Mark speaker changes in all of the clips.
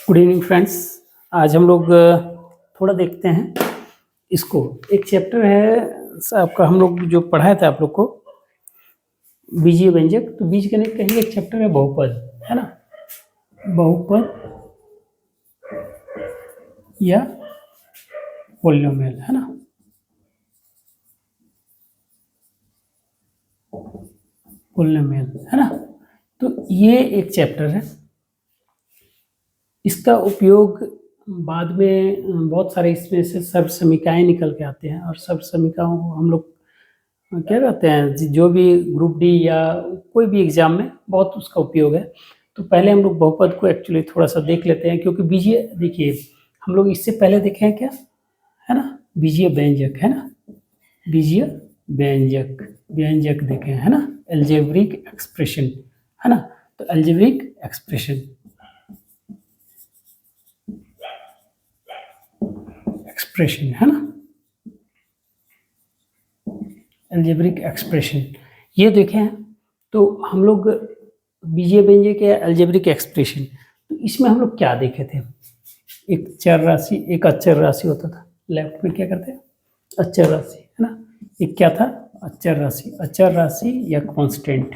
Speaker 1: Good evening friends. आज हम लोग थोड़ा देखते हैं इसको। एक चैप्टर है आपका, हम लोग जो पढ़ाया था आप लोग को बीजीय व्यंजक। तो बीजगणित का ही एक चैप्टर है बहुपद, है ना। बहुपद या पॉलिनोमियल, है ना। पॉलिनोमियल, है ना। तो ये एक चैप्टर है। इसका उपयोग बाद में बहुत सारे इसमें से सर्व समीकरण निकल के आते हैं, और सर्व समीकरणों को हम लोग क्या कहते हैं, जो भी ग्रुप डी या कोई भी एग्जाम में बहुत उसका उपयोग है। तो पहले हम लोग बहुपद को एक्चुअली थोड़ा सा देख लेते हैं, क्योंकि बीजीय, देखिए हम लोग इससे पहले देखे हैं क्या, है ना, बीजीय व्यंजक, है ना। बीजीय व्यंजक, व्यंजक देखे हैं, है ना। अलजेब्रिक एक्सप्रेशन, है ना। तो अलजेब्रिक एक्सप्रेशन, एक्सप्रेशन, है ना, अलजेब्रिक एक्सप्रेशन ये देखे हैं। तो हम लोग बीजीय व्यंजक या अलजेब्रिक एक्सप्रेशन, तो इसमें हम लोग क्या देखे थे, एक चर राशि, एक अचर राशि होता था। लेफ्ट में क्या करते हैं, अचर राशि, है ना। एक क्या था, अचर राशि, अचर राशि या कांस्टेंट,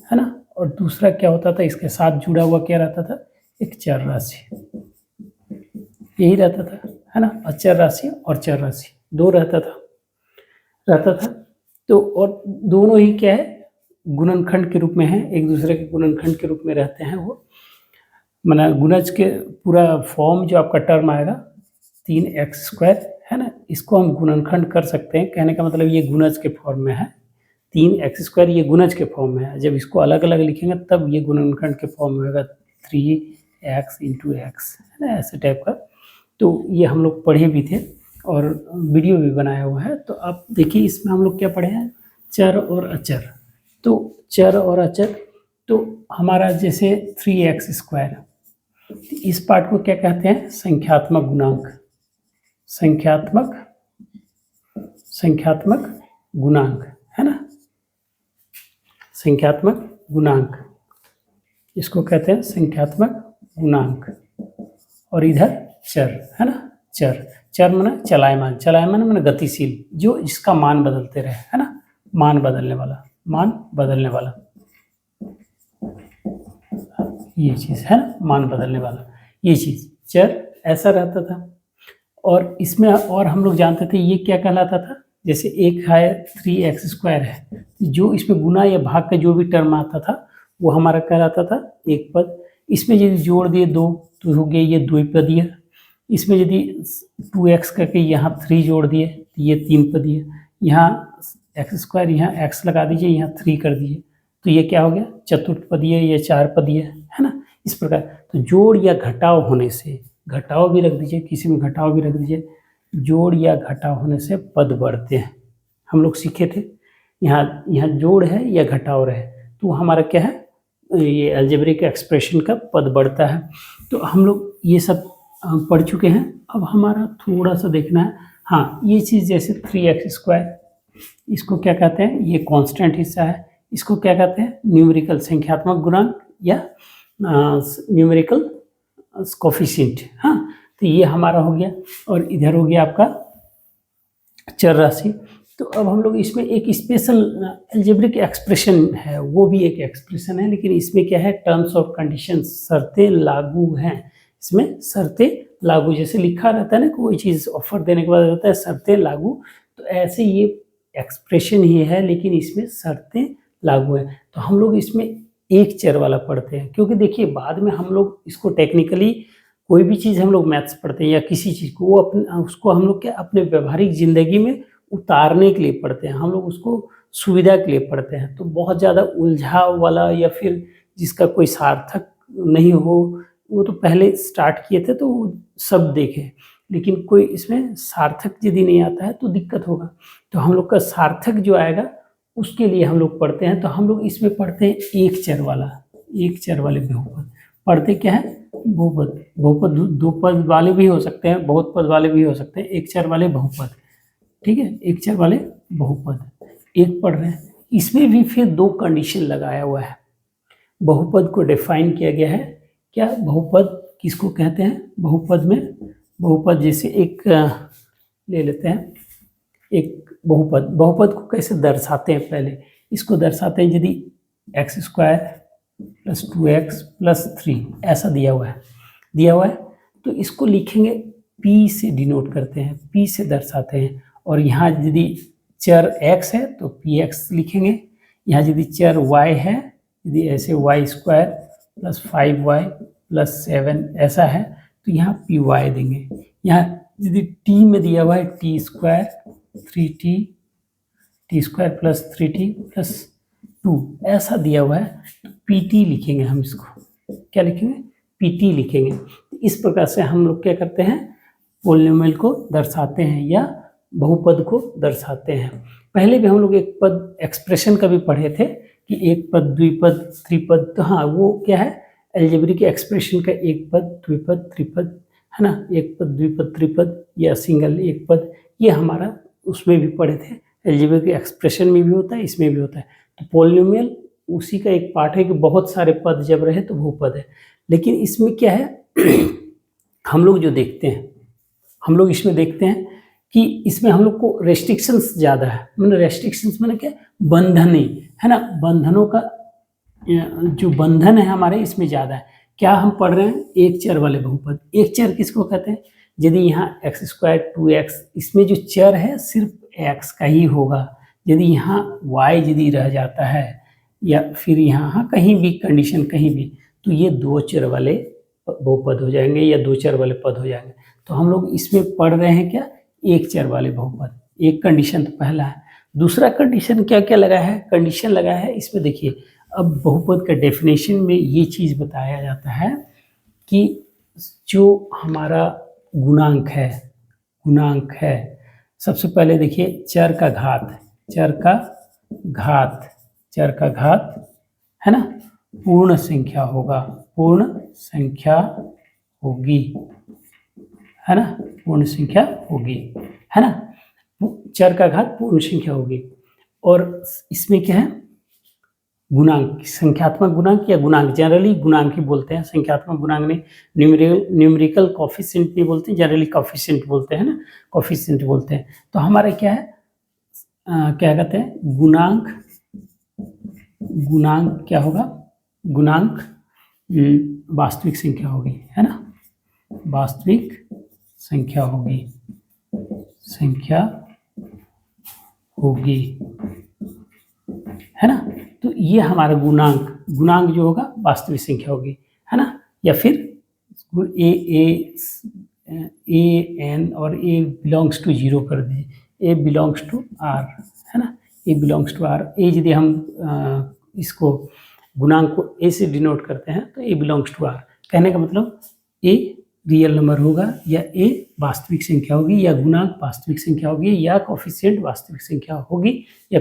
Speaker 1: है ना। और दूसरा क्या होता था, इसके साथ जुड़ा हुआ क्या रहता था, एक चर राशि, यही रहता था, है ना। अचर राशि और चर राशि दो रहता था। तो और दोनों ही क्या है, गुणनखंड के रूप में है, एक दूसरे के गुणनखंड के रूप में रहते हैं। वो माना गुणज के पूरा फॉर्म जो आपका टर्म आएगा 3x², है ना, इसको हम गुणनखंड कर सकते हैं। कहने का मतलब ये गुणज के फॉर्म में है, 3x² ये गुणज के फॉर्म में है। जब इसको अलग अलग लिखेंगे तब ये गुणनखंड के फॉर्म में होगा, 3x × x, है ना, ऐसे टाइप का। तो ये हम लोग पढ़े भी थे और वीडियो भी बनाया हुआ है। तो आप देखिए इसमें हम लोग क्या पढ़े हैं, चर और अचर। तो चर और अचर, तो हमारा जैसे 3x², इस पार्ट को क्या कहते हैं, संख्यात्मक गुणांक, संख्यात्मक गुणांक, है ना, संख्यात्मक गुणांक, इसको कहते हैं संख्यात्मक गुणांक। और इधर चर, है ना, चर माने चलायमान, चलायमान माने गतिशील, जो इसका मान बदलते रहे, है ना, मान बदलने वाला, ये चीज़ है ना, मान बदलने वाला, ये चीज़ चर ऐसा रहता था। और इसमें और हम लोग जानते थे ये क्या कहलाता था, जैसे एक है 3x² है, जो इसमें गुना या भाग का जो भी टर्म आता था वो हमारा कहलाता था एक पद। इसमें यदि जोड़ दिए दो तो हो गया ये द्विपदीय। इसमें यदि 2x करके यहाँ 3 जोड़ दिए तो ये 3 पदीय। यहाँ x², यहाँ x लगा दीजिए, यहाँ 3 कर दीजिए तो ये क्या हो गया, चतुर्थपदीय या 4 पदीय, है ना, इस प्रकार। तो जोड़ या घटाव होने से, घटाव भी रख दीजिए, किसी में घटाव भी रख दीजिए, जोड़ या घटाव होने से पद बढ़ते हैं। हम लोग सीखे थे, यहाँ जोड़ है या घटाव रहे तो हमारा क्या है, ये अलजेब्रिक एक्सप्रेशन का पद बढ़ता है। तो हम लोग ये सब पढ़ चुके हैं। अब हमारा थोड़ा सा देखना है, हाँ, ये चीज़ जैसे 3x², इसको क्या कहते हैं, ये कांस्टेंट हिस्सा है, इसको क्या कहते हैं, न्यूमेरिकल संख्यात्मक गुणांक या न्यूमेरिकल कोफिशिएंट। हाँ, तो ये हमारा हो गया। और इधर हो गया आपका चर राशि। तो अब हम लोग इसमें एक स्पेशल अलजेब्रिक एक्सप्रेशन है, वो भी एक एक्सप्रेशन है, लेकिन इसमें क्या है, टर्म्स और कंडीशंस, शर्तें लागू हैं। इसमें शर्तें लागू, जैसे लिखा रहता है ना, कोई चीज़ ऑफर देने के बाद रहता है शर्तें लागू, तो ऐसे ये एक्सप्रेशन ही है, लेकिन इसमें शर्तें लागू है। तो हम लोग इसमें एक चर वाला पढ़ते हैं, क्योंकि देखिए बाद में हम लोग इसको टेक्निकली कोई भी चीज़ हम लोग मैथ्स पढ़ते हैं या किसी चीज़ को, वो उसको हम लोग क्या अपने व्यवहारिक ज़िंदगी में उतारने के लिए पढ़ते हैं, हम लोग उसको सुविधा के लिए पढ़ते हैं। तो बहुत ज़्यादा उलझाव वाला या फिर जिसका कोई सार्थक नहीं हो, वो तो पहले स्टार्ट किए थे तो सब देखे, लेकिन कोई इसमें सार्थक यदि नहीं आता है तो दिक्कत होगा। तो हम लोग का सार्थक जो आएगा उसके लिए हम लोग पढ़ते हैं। तो हम लोग इसमें पढ़ते हैं एक चर वाले बहुपद। पढ़ते क्या है, बहुपद दो पद वाले भी हो सकते हैं, बहुत पद वाले भी हो सकते हैं, एक चर वाले बहुपद, ठीक है, एक चर वाले बहुपद एक पढ़ रहे हैं। इसमें भी फिर दो कंडीशन लगाया हुआ है। बहुपद को डिफाइन किया गया है, क्या, बहुपद किसको कहते हैं बहुपद में? बहुपद जैसे एक ले लेते हैं, एक बहुपद को कैसे दर्शाते हैं? पहले इसको दर्शाते हैं यदि x² + 2x + 3 ऐसा दिया हुआ है तो इसको लिखेंगे p से डिनोट करते हैं, p से दर्शाते हैं। और यहाँ यदि चर x है तो px लिखेंगे, यहाँ यदि चर y है, यदि ऐसे y² + 5y + 7 ऐसा है तो यहाँ py देंगे। यहाँ यदि t में दिया हुआ है t² 3t + 3t + 2 ऐसा दिया हुआ है तो pt लिखेंगे। हम इसको क्या लिखेंगे? pt लिखेंगे। इस प्रकार से हम लोग क्या करते हैं? पॉलिनोमियल को दर्शाते हैं या बहुपद को दर्शाते हैं। पहले भी हम लोग एक पद एक्सप्रेशन का भी पढ़े थे कि एक पद, द्विपद, त्रिपद। तो हाँ, वो क्या है? अलजेब्रिक एक्सप्रेशन का एक पद, द्विपद, त्रिपद, है ना, एक पद, द्विपद, त्रिपद या सिंगल एक पद, ये हमारा उसमें भी पढ़े थे। अलजेब्रिक एक्सप्रेशन में भी होता है, इसमें भी होता है। तो पॉलिनोमियल उसी का एक पार्ट है कि बहुत सारे पद जब रहे तो बहुपद है। लेकिन इसमें क्या है हम लोग जो देखते हैं, हम लोग इसमें देखते हैं कि इसमें हम लोग को रेस्ट्रिक्शंस ज़्यादा है। मैंने रेस्ट्रिक्शंस मैंने क्या? बंधन है ना, बंधनों का जो बंधन है हमारे इसमें ज़्यादा है। क्या हम पढ़ रहे हैं? एक चर वाले बहुपद। एक चर किसको कहते हैं? यदि यहाँ x² 2x, इसमें जो चर है सिर्फ x का ही होगा। यदि यहाँ y यदि रह जाता है या फिर यहाँ कहीं भी कंडीशन कहीं भी, तो ये दो चर वाले बहुपद हो जाएंगे या दो चर वाले पद हो जाएंगे। तो हम लोग इसमें पढ़ रहे हैं क्या? एक चर वाले बहुपद। एक कंडीशन तो पहला है। दूसरा कंडीशन क्या क्या लगा है? कंडीशन लगा है इसमें देखिए, अब बहुपद का डेफिनेशन में ये चीज़ बताया जाता है कि जो हमारा गुणांक है, सबसे पहले देखिए चर का घात है ना, पूर्ण संख्या होगी, है ना, पूर्ण संख्या होगी, है ना, चर का घात पूर्ण संख्या होगी। और इसमें क्या है? गुणांक, संख्यात्मक गुणांक या गुणांक, जनरली गुणांक ही बोलते हैं, संख्यात्मक गुणांक नहीं, न्यूमेरिकल कोफिशिएंट नहीं बोलते, जनरली कोफिशिएंट बोलते हैं ना, कोफिशिएंट बोलते हैं। तो हमारा क्या है? क्या कहते हैं? गुणांक क्या होगा? गुणांक वास्तविक संख्या होगी, है ना, वास्तविक संख्या होगी, है ना। तो ये हमारा गुणांक जो होगा वास्तविक संख्या होगी, है ना। या फिर ए एन और ए बिलोंग्स टू 0 कर दीजिए, ए बिलोंग्स टू आर, है ना, ए बिलोंग्स टू आर। ए यदि हम इसको गुणांक को ए से डिनोट करते हैं तो ए बिलोंग्स टू आर, कहने का मतलब ए रियल नंबर होगा या ए वास्तविक संख्या होगी या गुणांक वास्तविक संख्या होगी या कोफिशिएंट वास्तविक संख्या होगी या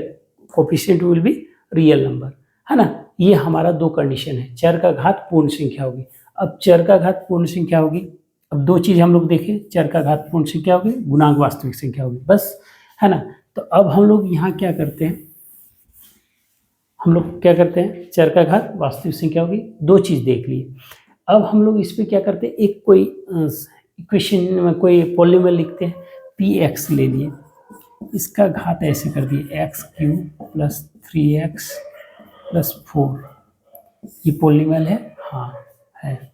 Speaker 1: coefficient will be real number, है ना। ये हमारा दो कंडीशन है। चर का घात पूर्ण संख्या होगी। अब चर का घात पूर्ण संख्या होगी, अब दो चीज़ हम लोग देखें, चर का घात पूर्ण संख्या होगी, गुणांक वास्तविक संख्या होगी, बस, है ना। तो अब हम लोग यहाँ क्या करते हैं? चर का घात वास्तविक संख्या होगी, दो चीज़ देख लिए। अब हम लोग इस पर क्या करते हैं? एक कोई इक्वेशन में कोई पॉलिनोमियल लिखते हैं, px ले लिए, इसका घात ऐसे कर दिए x³ + 3x + 4, ये पॉलिनोमियल है, हाँ है।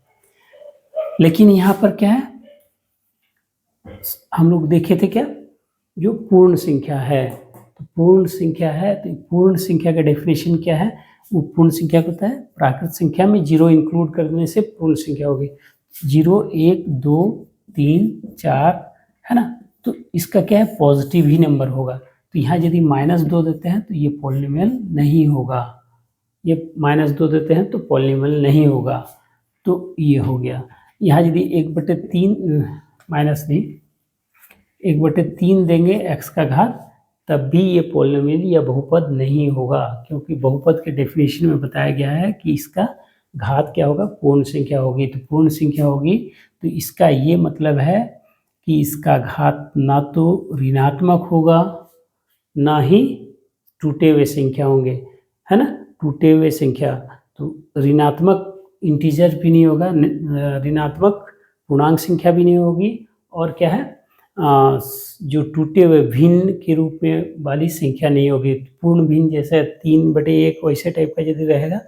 Speaker 1: लेकिन यहाँ पर क्या है? हम लोग देखे थे क्या? जो पूर्ण संख्या है, तो पूर्ण संख्या है, तो पूर्ण संख्या का डेफिनेशन क्या है? वो पूर्ण संख्या होता है प्राकृत संख्या में 0 इंक्लूड करने से पूर्ण संख्या होगी। 0, 1, 2, 3, 4, है ना। तो इसका क्या है? पॉजिटिव ही नंबर होगा। तो यहाँ यदि -2 देते हैं तो ये पॉलिनोमियल नहीं होगा, ये -2 देते हैं तो पॉलिनोमियल नहीं होगा। तो ये हो गया। यहाँ यदि 1/3 1/3 देंगे x का घात, तब भी ये पॉलिनोमियल या बहुपद नहीं होगा, क्योंकि बहुपद के डेफिनेशन में बताया गया है कि इसका घात क्या होगा? पूर्ण संख्या होगी। तो पूर्ण संख्या होगी तो इसका ये मतलब है कि इसका घात ना तो ऋणात्मक होगा ना ही टूटे हुए संख्या होंगे, है ना, टूटे हुए संख्या। तो ऋणात्मक इंटीजर भी नहीं होगा, ऋणात्मक पूर्णांक संख्या भी नहीं होगी, और क्या है जो टूटे हुए भिन्न के रूप में वाली संख्या नहीं होगी। पूर्ण भिन्न जैसे 3/1 वैसे टाइप का यदि रहेगा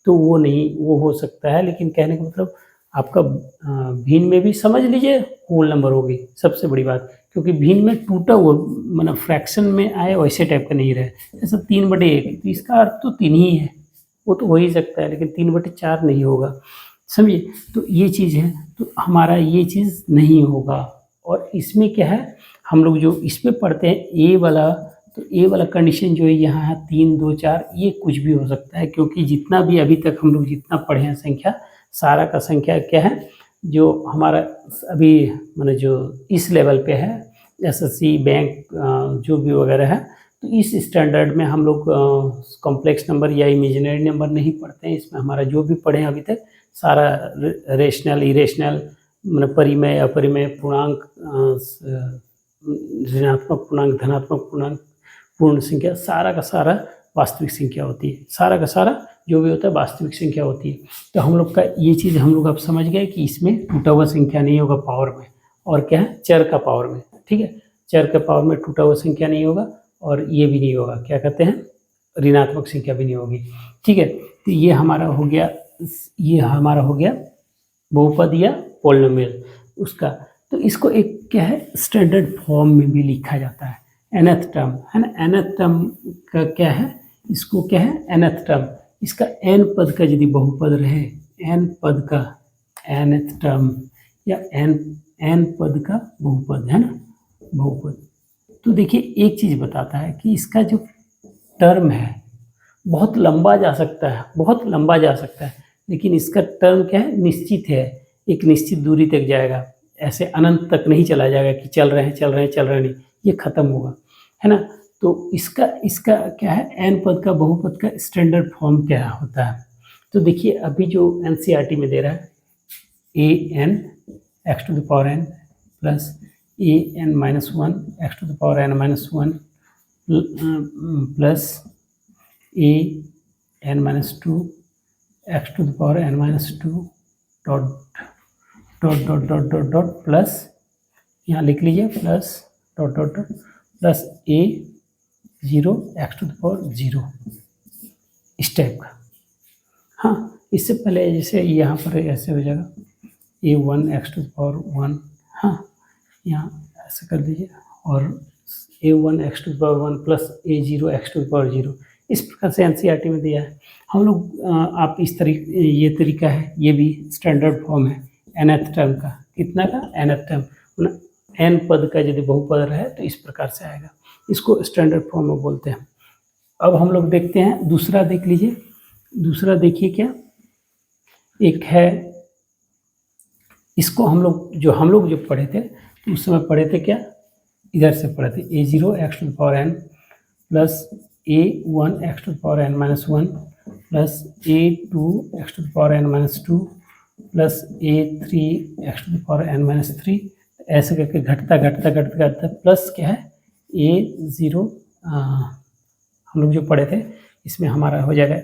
Speaker 1: तो वो नहीं, वो हो सकता है, लेकिन कहने का मतलब आपका भिन्न में भी समझ लीजिए होल नंबर होगी सबसे बड़ी बात, क्योंकि भिन्न में टूटा हुआ मतलब फ्रैक्शन में आए वैसे टाइप का नहीं रहे। जैसे 3/1 तो इसका अर्थ तो 3 ही है, वो तो हो ही सकता है, लेकिन 3/4 नहीं होगा, समझिए। तो ये चीज़ है, तो हमारा ये चीज़ नहीं होगा। और इसमें क्या है, हम लोग जो इसमें पढ़ते हैं ए वाला, तो ए वाला कंडीशन जो है यहाँ है 3, 2, 4, ये कुछ भी हो सकता है, क्योंकि जितना भी अभी तक हम लोग जितना पढ़े हैं संख्या, सारा का संख्या क्या है जो हमारा अभी माने जो इस लेवल पे है, एसएससी बैंक जो भी वगैरह है, तो इस स्टैंडर्ड में हम लोग कॉम्प्लेक्स नंबर या इमेजिनरी नंबर नहीं पढ़ते हैं। इसमें हमारा जो भी पढ़े हैं अभी तक सारा रेशनल, इरेशनल, मतलब परिमेय, अपरिमेय, पूर्णांक, ऋणात्मक पूर्णांक, धनात्मक पूर्णांक, पूर्ण संख्या, सारा का सारा वास्तविक संख्या होती है। सारा का सारा जो भी होता है वास्तविक संख्या होती है। तो हम लोग का ये चीज़ हम लोग अब समझ गए कि इसमें टूटा हुआ संख्या नहीं होगा पावर में, और क्या है चर का पावर में, ठीक है। चर का पावर में टूटा हुआ संख्या नहीं होगा, और ये भी नहीं होगा, क्या कहते हैं, ऋणात्मक संख्या भी नहीं होगी, ठीक है। तो ये हमारा हो गया, ये हमारा हो गया बहुपद या पॉलिनोमियल उसका। तो इसको एक क्या है स्टैंडर्ड फॉर्म में भी लिखा जाता है, nth टर्म है ना। nth टर्म का क्या है, इसको क्या है nth टर्म, इसका n पद का यदि बहुपद रहे, n पद का nth टर्म या n पद का बहुपद है ना, बहुपद, तो देखिए एक चीज़ बताता है कि इसका जो टर्म है बहुत लंबा जा सकता है, बहुत लंबा जा सकता है, लेकिन इसका टर्म क्या है निश्चित है, एक निश्चित दूरी तक जाएगा, ऐसे अनंत तक नहीं चला जाएगा कि चल रहे हैं चल रहे हैं चल रहे नहीं, ये खत्म होगा, है ना। तो इसका क्या है n पद का बहुपद का स्टैंडर्ड फॉर्म क्या होता है। तो देखिए अभी जो एनसीईआरटी में दे रहा है an x⁴n plus an-1 x⁴n-1 plus an-2 x⁴n-2 dot plus यहाँ लिख लीजिए plus dot plus a0 x⁴0 इस टाइप का। हाँ, इससे पहले जैसे यहाँ पर ऐसे हो जाएगा a1 x⁴1, हाँ यहाँ ऐसे कर दीजिए, और a1 x⁴1 plus a0 x⁴0, इस प्रकार से एनसीईआरटी में दिया है। हम लोग आप इस तरीके, ये तरीका है, ये भी स्टैंडर्ड फॉर्म है nth टर्म का, कितना का nth टर्म, n पद का यदि बहुपद रहे तो इस प्रकार से आएगा, इसको स्टैंडर्ड फॉर्म में बोलते हैं। अब हम लोग देखते हैं दूसरा, देख लीजिए दूसरा, देखिए क्या एक है, इसको हम लोग जो पढ़े थे उस समय पढ़े थे क्या, इधर से पढ़े थे a0 x⁴n plus a1 x⁴n-1 plus a2 x⁴n-2 plus a3 x⁴n-3, ऐसे करके घटता प्लस क्या है a0, हम लोग जो पढ़े थे इसमें हमारा हो जाएगा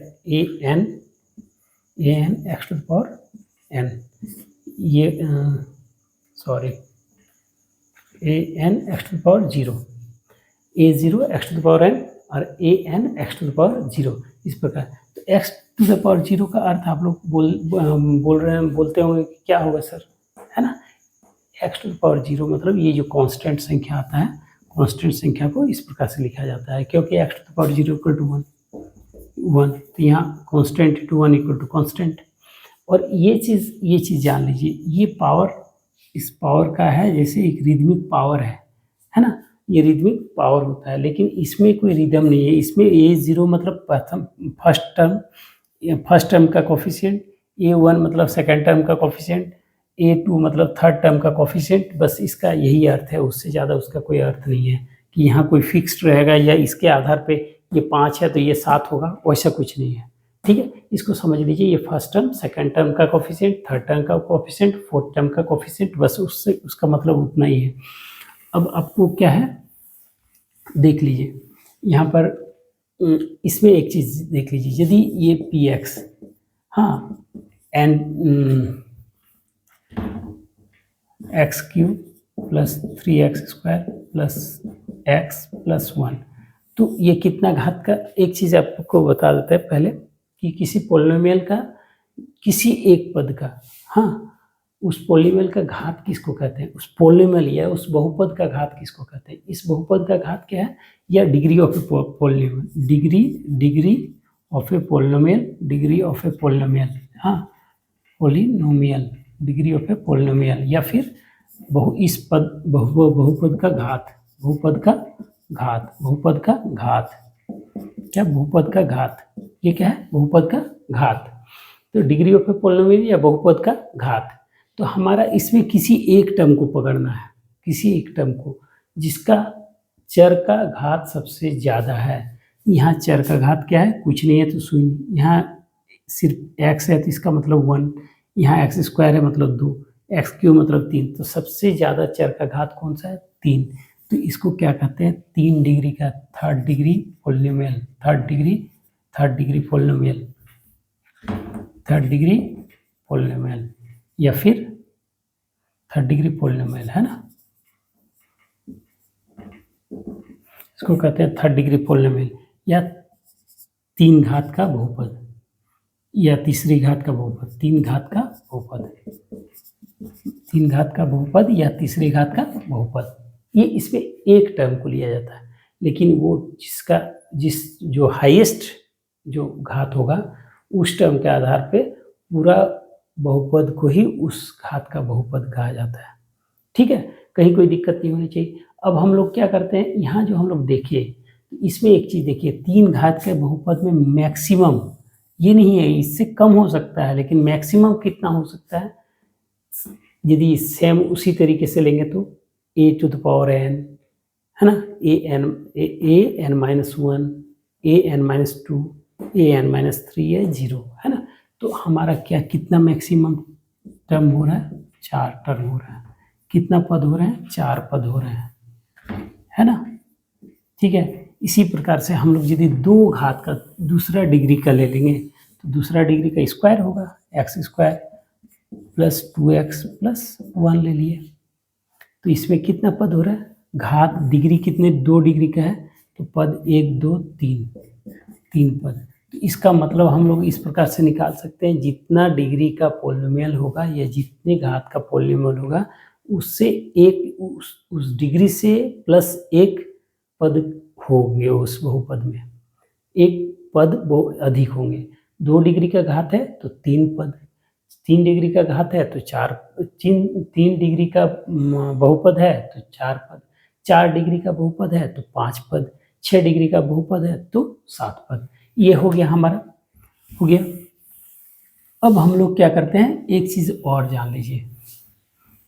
Speaker 1: an x⁴n, ये sorry an x⁴0, a0 x⁴n और an x⁴0 इस प्रकार। तो x⁴0 का अर्थ आप लोग बोलते होंगे कि क्या होगा सर, है ना। x⁴0 मतलब ये जो कांस्टेंट संख्या आता है, कांस्टेंट संख्या को इस प्रकार से लिखा जाता है, क्योंकि x⁴0 = 1, तो यहाँ कांस्टेंट × 1 = कांस्टेंट। और ये चीज़ जान लीजिए, ये पावर इस पावर का है जैसे एक रिदमिक पावर है ना, ये रिदमिक पावर होता है, लेकिन इसमें कोई रिदम नहीं है। इसमें a0 मतलब फर्स्ट टर्म का कोफिशिएंट, a1 मतलब सेकंड टर्म का कोफिशिएंट, a2 मतलब थर्ड टर्म का कोफिशिएंट, बस इसका यही अर्थ है, उससे ज़्यादा उसका कोई अर्थ नहीं है कि यहाँ कोई फिक्स्ड रहेगा या इसके आधार पे ये 5 है तो ये 7 होगा, वैसा कुछ नहीं है, ठीक है। इसको समझ लीजिए, ये फर्स्ट टर्म, सेकंड टर्म का कोफिशिएंट, थर्ड टर्म का कोफिशिएंट, फोर्थ टर्म का कोफिशिएंट, बस उससे उसका मतलब उतना ही है। अब आपको क्या है देख लीजिए यहाँ पर, इसमें एक चीज़ देख लीजिए, यदि ये px, हाँ, x cube plus 3x² plus x plus 1। तो ये कितना घात का, एक चीज़ आपको बता देते हैं पहले कि किसी पॉलिनोमियल का किसी एक पद का, हाँ, उस पॉलिनोमियल का घात किसको कहते हैं, उस पॉलिनोमियल या उस बहुपद का घात किसको कहते हैं। इस बहुपद का घात क्या है, या degree of a polynomial, degree of a polynomial, degree of a polynomial, हाँ, polynomial, degree of a polynomial, या फिर बहुपद का घात, बहुपद का घात, बहुपद का घात, क्या बहुपद का घात, ये क्या है, बहुपद का घात। तो डिग्री ऑफ ए पॉलिनोमियल या बहुपद का घात। तो हमारा इसमें किसी एक टर्म को पकड़ना है, किसी एक टर्म को जिसका चर का घात सबसे ज़्यादा है। यहाँ चर का घात क्या है, कुछ नहीं है तो शून्य, यहाँ सिर्फ x है तो इसका मतलब 1, यहाँ x² है मतलब 2, x³ मतलब 3, तो सबसे ज़्यादा चर का घात कौन सा है, 3। तो इसको क्या कहते हैं, 3 डिग्री का third degree polynomial, third degree polynomial, third degree polynomial, या फिर थर्ड डिग्री पॉलिनोमियल, है ना, इसको कहते हैं थर्ड डिग्री पॉलिनोमियल, या 3 घात का बहुपद, या तीसरी घात का बहुपद, 3 घात का बहुपद, 3 घात का बहुपद या तीसरी घात का बहुपद। ये इसमें एक टर्म को लिया जाता है, लेकिन वो जो हाईएस्ट जो घात होगा उस टर्म के आधार पे पूरा बहुपद को ही उस घात का बहुपद कहा जाता है। ठीक है, कहीं कोई दिक्कत नहीं होनी चाहिए। अब हम लोग क्या करते हैं, यहाँ जो हम लोग देखिए, इसमें एक चीज़ देखिए, 3 घात के बहुपद में मैक्सिमम ये नहीं है, इससे कम हो सकता है, लेकिन मैक्सिमम कितना हो सकता है, यदि सेम उसी तरीके से लेंगे तो a⁴n, है ना, an -1, an-2, an-3 है 0, है ना। तो हमारा क्या, कितना मैक्सिमम टर्म हो रहा है, 4 टर्म हो रहा है। कितना पद हो रहे हैं, 4 पद हो रहे हैं, है ना। ठीक है, इसी प्रकार से हम लोग यदि 2 घात का दूसरा डिग्री का ले लेंगे तो दूसरा डिग्री का स्क्वायर होगा, x² प्लस 2x प्लस 1 ले लिए, तो इसमें कितना पद हो रहा है, घात डिग्री कितने, 2 डिग्री का है तो पद 1 2 3 पद। तो इसका मतलब हम लोग इस प्रकार से निकाल सकते हैं, जितना डिग्री का पॉलिनोमियल होगा या जितने घात का पॉलिनोमियल होगा उससे एक उस डिग्री से प्लस 1 पद होंगे उस बहुपद में, 1 पद अधिक होंगे। 2 डिग्री का घात है तो 3 पद, 3 डिग्री का घात है तो 4, 3 डिग्री का बहुपद है तो 4 पद, 4 डिग्री का बहुपद है तो 5 पद, 6 डिग्री का बहुपद है तो 7 पद। ये हो गया हमारा, हो गया। अब हम लोग क्या करते हैं, एक चीज़ और जान लीजिए।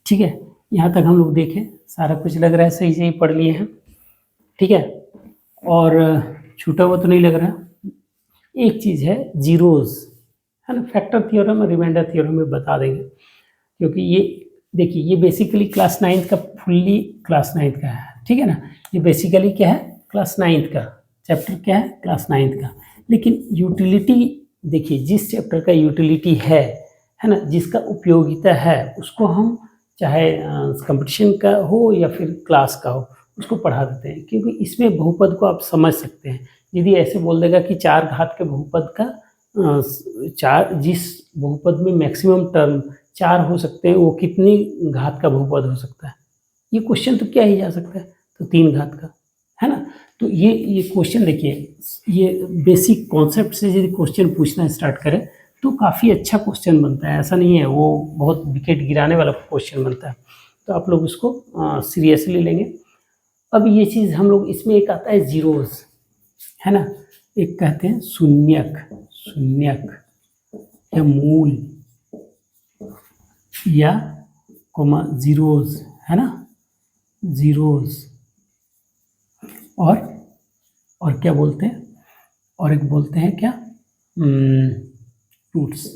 Speaker 1: ठीक है, यहाँ तक हम लोग देखें, सारा कुछ लग रहा है सही से ही पढ़ लिए हैं। ठीक है, और छूटा हुआ तो नहीं लग रहा। एक चीज़ है जीरोज़, है ना, फैक्टर थ्योरम और रिमाइंडर थ्योरम में बता देंगे, क्योंकि ये देखिए ये बेसिकली क्लास 9th का, फुल्ली क्लास 9th का है। ठीक है ना, ये बेसिकली क्या है, क्लास 9th का चैप्टर, क्या है, क्लास 9th का। लेकिन यूटिलिटी देखिए, जिस चैप्टर का यूटिलिटी है ना, जिसका उपयोगिता है, उसको हम चाहे कंपटीशन का हो या फिर क्लास का हो, उसको पढ़ा देते हैं, क्योंकि इसमें बहुपद को आप समझ सकते हैं। यदि ऐसे बोल देगा कि 4 घात के बहुपद का 4, जिस बहुपद में मैक्सिमम टर्म 4 हो सकते हैं, वो कितनी घात का बहुपद हो सकता है, ये क्वेश्चन तो क्या ही जा सकता है, तो 3 घात का, है ना। तो ये क्वेश्चन देखिए, ये बेसिक कॉन्सेप्ट से यदि क्वेश्चन पूछना स्टार्ट करें तो काफ़ी अच्छा क्वेश्चन बनता है, ऐसा नहीं है वो बहुत विकेट गिराने वाला क्वेश्चन बनता है। तो आप लोग उसको सीरियसली लेंगे। अब ये चीज़ हम लोग, इसमें एक आता है जीरोज़, है ना, एक कहते हैं शून्यक या मूल या कोमा जीरोज़, है ना, जीरोज़। और क्या बोलते हैं, और एक बोलते हैं क्या, रूट्स,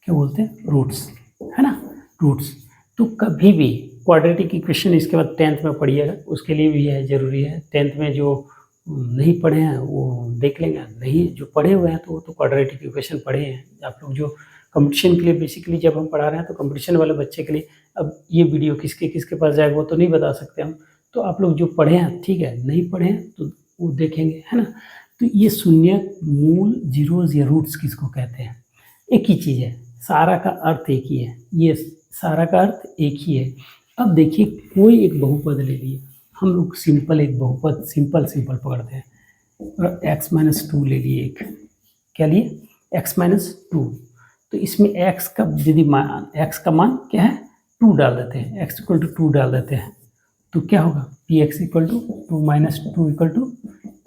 Speaker 1: क्या बोलते हैं, रूट्स, है ना, रूट्स। तो कभी भी क्वाड्रेटिक इक्वेशन इसके बाद 10th में पढ़िएगा, उसके लिए भी यह ज़रूरी है। 10th में जो नहीं पढ़े हैं वो देख लेंगे, नहीं जो पढ़े हुए हैं तो वो तो क्वाड्रेटिक इक्वेशन पढ़े हैं। आप लोग जो कंपटीशन के लिए बेसिकली जब हम पढ़ा रहे हैं तो कंपटीशन वाले बच्चे के लिए अब ये वीडियो किसके किसके पास जाएगा वो तो नहीं बता सकते हम, तो आप लोग जो पढ़े हैं ठीक है, नहीं पढ़े हैं तो वो देखेंगे, है ना। तो ये शून्य, मूल, जीरोज या रूट्स किसको कहते हैं, एक ही चीज़ है, सारा का अर्थ एक ही है, ये सारा का अर्थ एक ही है। अब देखिए कोई एक बहुपद ले लिए, हम लोग सिंपल एक बहुपद सिंपल पकड़ते हैं, और x-2 ले लिए, एक क्या लिए x-2, तो इसमें x का यदि मान, x का मान क्या है 2 डाल देते हैं, x = 2 डाल देते हैं, तो क्या होगा px = 2 - 2 =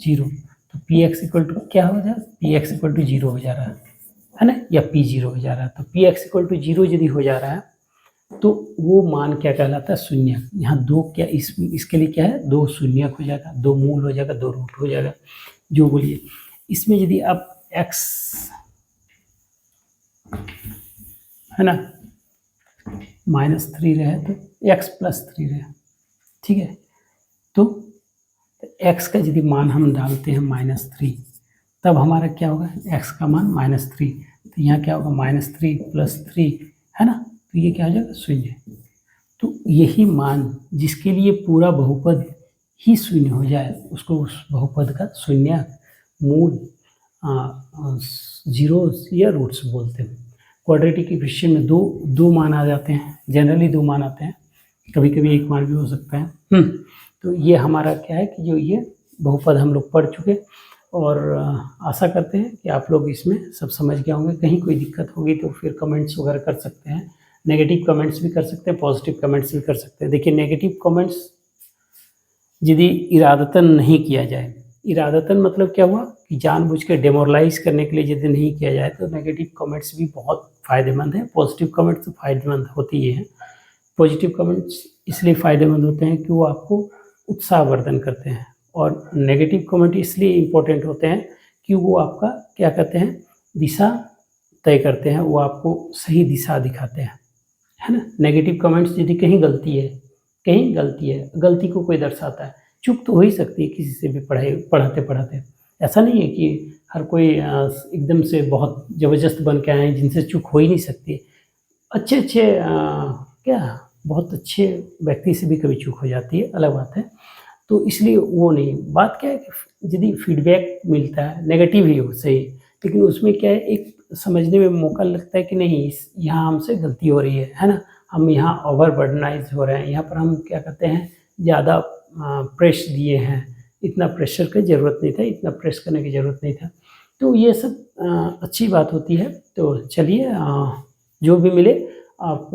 Speaker 1: 0, तो px = क्या हो जाएगा, px = 0 हो जा रहा है ना, या p0 हो जा रहा है, तो px = 0 यदि हो जा रहा है तो वो मान क्या कहलाता है, शून्य। यहाँ दो क्या इसके लिए क्या है, 2 शून्यक हो जाएगा, 2 मूल हो जाएगा, 2 रूट हो जाएगा, जो बोलिए। इसमें यदि आप x है ना -3 रहे तो x + 3 रहे, ठीक है, तो x का यदि मान हम डालते हैं -3 तब हमारा क्या होगा, x का मान -3, तो यहाँ क्या होगा -3 + 3 है ना, तो ये क्या हो जाएगा, शून्य। तो यही मान जिसके लिए पूरा बहुपद ही शून्य हो जाए उसको उस बहुपद का शून्य, मूल, जीरोस या रूट्स बोलते हैं। क्वाड्रेटिक इक्वेशन में दो मान आ जाते हैं, जनरली 2 मान आते हैं, कभी कभी 1 मान भी हो सकता है। तो ये हमारा क्या है कि जो ये बहुपद हम लोग पढ़ चुके, और आशा करते हैं कि आप लोग इसमें सब समझ गए होंगे। कहीं कोई दिक्कत होगी तो फिर कमेंट्स वगैरह कर सकते हैं, नेगेटिव कमेंट्स भी कर सकते हैं, पॉजिटिव कमेंट्स भी कर सकते हैं। देखिए नेगेटिव कमेंट्स यदि इरादतन नहीं किया जाए, इरादतन मतलब क्या हुआ कि जानबूझ के डेमोरलाइज करने के लिए यदि नहीं किया जाए तो नेगेटिव कमेंट्स भी बहुत फ़ायदेमंद है। पॉजिटिव कमेंट्स तो फ़ायदेमंद होती ही हैं। पॉजिटिव कमेंट्स इसलिए फ़ायदेमंद होते हैं कि वो आपको उत्साहवर्धन करते हैं, और नेगेटिव कमेंट इसलिए इम्पोर्टेंट होते हैं कि वो आपका क्या कहते हैं, दिशा तय करते हैं, वो आपको सही दिशा दिखाते हैं, है ना। नेगेटिव कमेंट्स यदि कहीं गलती है, गलती को कोई दर्शाता है, चूक तो हो ही सकती है किसी से भी पढ़ाते। ऐसा नहीं है कि हर कोई एकदम से बहुत ज़बरदस्त बन के आए हैं जिनसे चूक हो ही नहीं सकती। अच्छे बहुत अच्छे व्यक्ति से भी कभी चूक हो जाती है, अलग बात है। तो इसलिए वो नहीं, बात क्या है कि यदि फीडबैक मिलता है नेगेटिव ही हो सही, लेकिन उसमें क्या है, एक समझने में मौका लगता है कि नहीं यहाँ हमसे गलती हो रही है ना, हम यहाँ ओवरबर्डनाइज हो रहे हैं, यहाँ पर हम क्या कहते हैं ज़्यादा प्रेस दिए हैं, इतना प्रेशर की ज़रूरत नहीं था, इतना प्रेस करने की ज़रूरत नहीं था। तो ये सब अच्छी बात होती है। तो चलिए जो भी मिले आप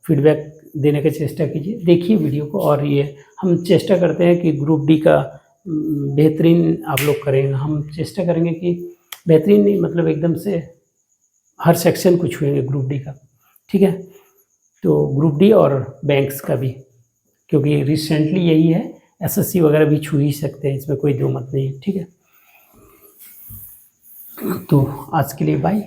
Speaker 1: फीडबैक देने का चेष्टा कीजिए, देखिए वीडियो को, और ये हम चेष्टा करते हैं कि ग्रुप डी का बेहतरीन आप लोग करेंगे। हम चेष्टा करेंगे कि बेहतरीन नहीं मतलब एकदम से हर सेक्शन को छुएंगे ग्रुप डी का, ठीक है। तो ग्रुप डी और बैंक्स का भी, क्योंकि रिसेंटली यही है, एसएससी वगैरह भी छू ही सकते हैं, इसमें कोई दो मत नहीं है, ठीक है। तो आज के लिए बाय।